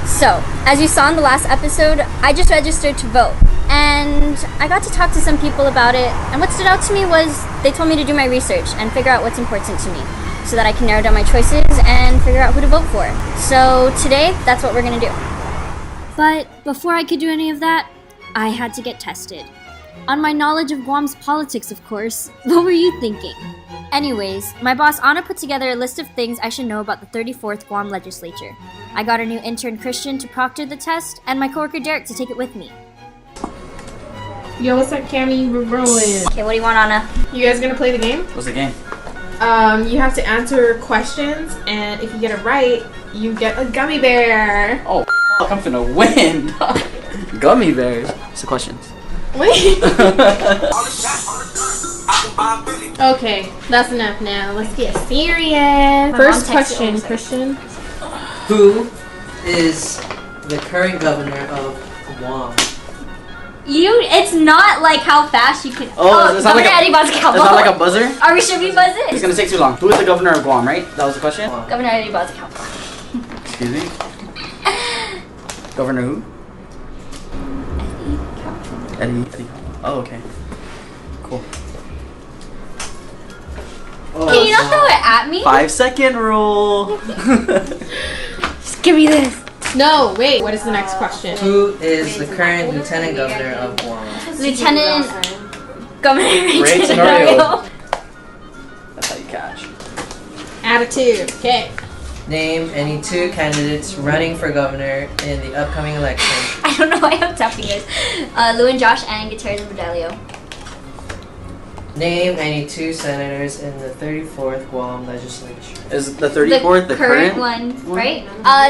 So, as you saw in the last episode, I just registered to vote. And I got to talk to some people about it. And what stood out to me was they told me to do my research and figure out what's important to me so that I can narrow down my choices and figure out who to vote for. So today, that's what we're going to do. But before I could do any of that, I had to get tested. On my knowledge of Guam's politics, of course. What were you thinking? Anyways, my boss Anna put together a list of things I should know about the 34th Guam legislature. I got our new intern Christian to proctor the test, and my coworker Derek to take it with me. Yo, what's up, Cami? We're rolling. Okay, what do you want, Anna? You guys gonna play the game? What's the game? You have to answer questions, and if you get it right, you get a gummy bear. Oh, I'm finna win! Gummy bears. What's the questions? Wait. Okay, that's enough now. Let's get serious. First question, Christian. Who is the current governor of Guam? It's not like how fast you can. Is that like Eddie Bozcalpo. Is that like a buzzer? Should we buzz it? It's gonna take too long. Who is the governor of Guam, right? That was the question? Governor Eddie Bozcalpo. Excuse me? Governor who? Eddie. Oh, okay. Cool. Can you not throw it at me? 5-second rule. Just give me this. No, wait. What is the next question? Who is the current lieutenant governor of Guam? Lieutenant Governor Ray Tenorio. That's how you catch. Attitude. Okay. Name any two candidates running for governor in the upcoming election. I don't know why I'm tapping this. Lou and Josh and Gutierrez and Fidelio. Name any two senators in the 34th Guam legislature. Is the 34th the current one, right?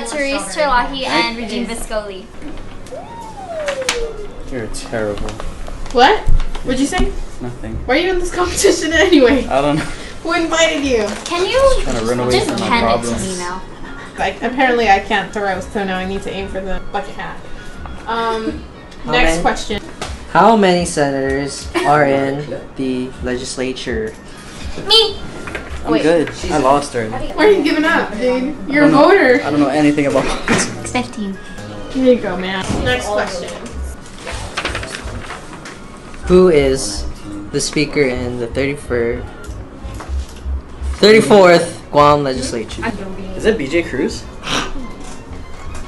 Therese Terlahi and Regine Viscoli. You're terrible. What? What'd you say? Nothing. Why are you in this competition anyway? I don't know. Who invited you? Can you Trying to run away just from my hand it to problems. me now? Like, apparently I can't throw, so now I need to aim for the bucket hat. Next question. How many senators are in the legislature? Me! I'm Wait. good. I lost her. Why are you giving up, dude? You're a voter. I don't know anything about politics. 15. Here you go, man. Next question. Who is the speaker in the 34th Guam legislature? Is it BJ Cruz?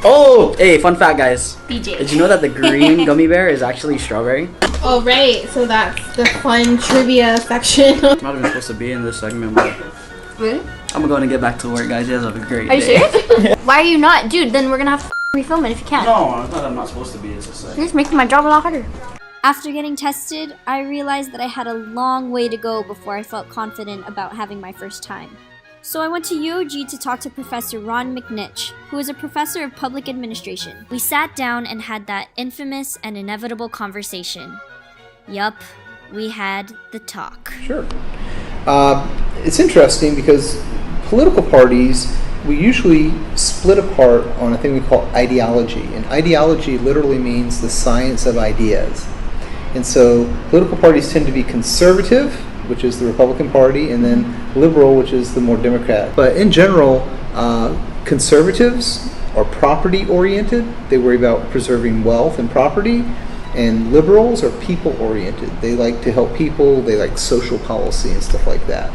Oh, hey, fun fact, guys. BJ. Did you know that the green gummy bear is actually strawberry? Oh, right. So that's the fun trivia section. I'm not even supposed to be in this segment, but Really? I'm going to get back to work, guys. You guys have a great Are you day. serious? Why are you not? Dude, then we're gonna have to refilm it if you can't. No, it's not. I'm not supposed to be. It's just like. You're just making my job a lot harder. After getting tested, I realized that I had a long way to go before I felt confident about having my first time. So I went to UOG to talk to Professor Ron McNinch, who is a professor of public administration. We sat down and had that infamous and inevitable conversation. Yup, we had the talk. Sure. It's interesting because political parties, we usually split apart on a thing we call ideology. And ideology literally means the science of ideas. And so political parties tend to be conservative, which is the Republican Party, and then liberal, which is the more Democrat. But in general, conservatives are property-oriented. They worry about preserving wealth and property. And liberals are people-oriented. They like to help people. They like social policy and stuff like that.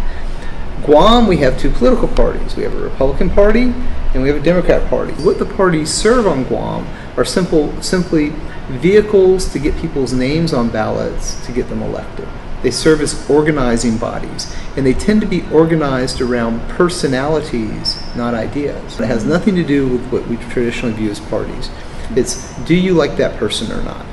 Guam, we have two political parties. We have a Republican Party and we have a Democrat Party. What the parties serve on Guam are simply vehicles to get people's names on ballots to get them elected. They serve as organizing bodies, and they tend to be organized around personalities, not ideas. It has nothing to do with what we traditionally view as parties. It's, do you like that person or not?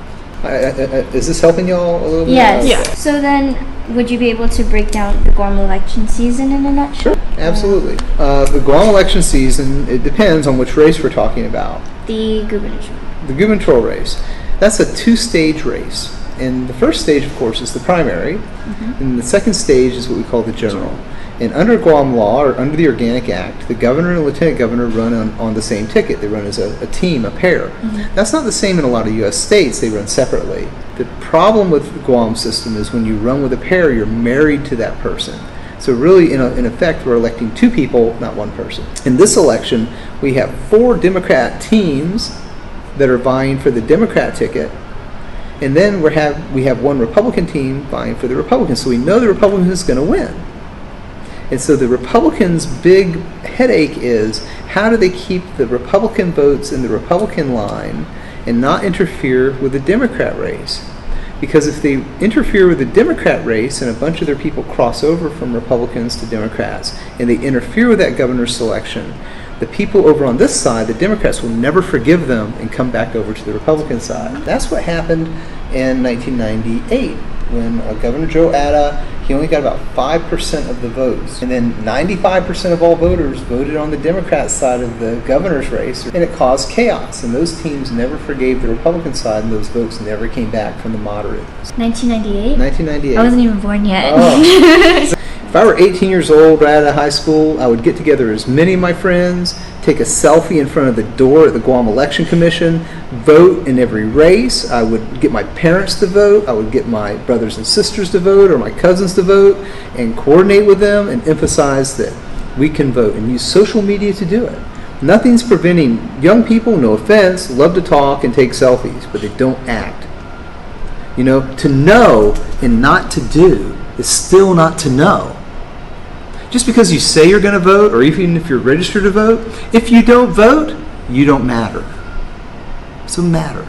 Is this helping y'all a little bit? Yes. Yeah. So then, would you be able to break down the Guam election season in a nutshell? Sure, absolutely. The Guam election season, it depends on which race we're talking about. The gubernatorial. The gubernatorial race, that's a two-stage race. And the first stage, of course, is the primary, and the second stage is what we call the general. And under Guam law, or under the Organic Act, the governor and lieutenant governor run on the same ticket. They run as a team, a pair. That's not the same in a lot of U.S. states. They run separately. The problem with the Guam system is when you run with a pair, you're married to that person. So really, in effect, we're electing two people, not one person. In this election, we have 4 Democrat teams that are vying for the Democrat ticket, and then we have one Republican team vying for the Republican. So we know the Republican is going to win. And so the Republicans' big headache is, how do they keep the Republican votes in the Republican line and not interfere with the Democrat race? Because if they interfere with the Democrat race and a bunch of their people cross over from Republicans to Democrats, and they interfere with that governor's selection, the people over on this side, the Democrats, will never forgive them and come back over to the Republican side. That's what happened in 1998 when Governor Joe Ada, he only got about 5% of the votes. And then 95% of all voters voted on the Democrat side of the governor's race, and it caused chaos. And those teams never forgave the Republican side, and those votes never came back from the moderates. 1998? 1998. I wasn't even born yet. Oh. If I were 18 years old right out of high school, I would get together as many of my friends, take a selfie in front of the door at the Guam Election Commission, vote in every race. I would get my parents to vote. I would get my brothers and sisters to vote, or my cousins to vote, and coordinate with them and emphasize that we can vote, and use social media to do it. Nothing's preventing young people, no offense, love to talk and take selfies, but they don't act. You know, to know and not to do is still not to know. Just because you say you're going to vote, or even if you're registered to vote, if you don't vote, you don't matter. So matter.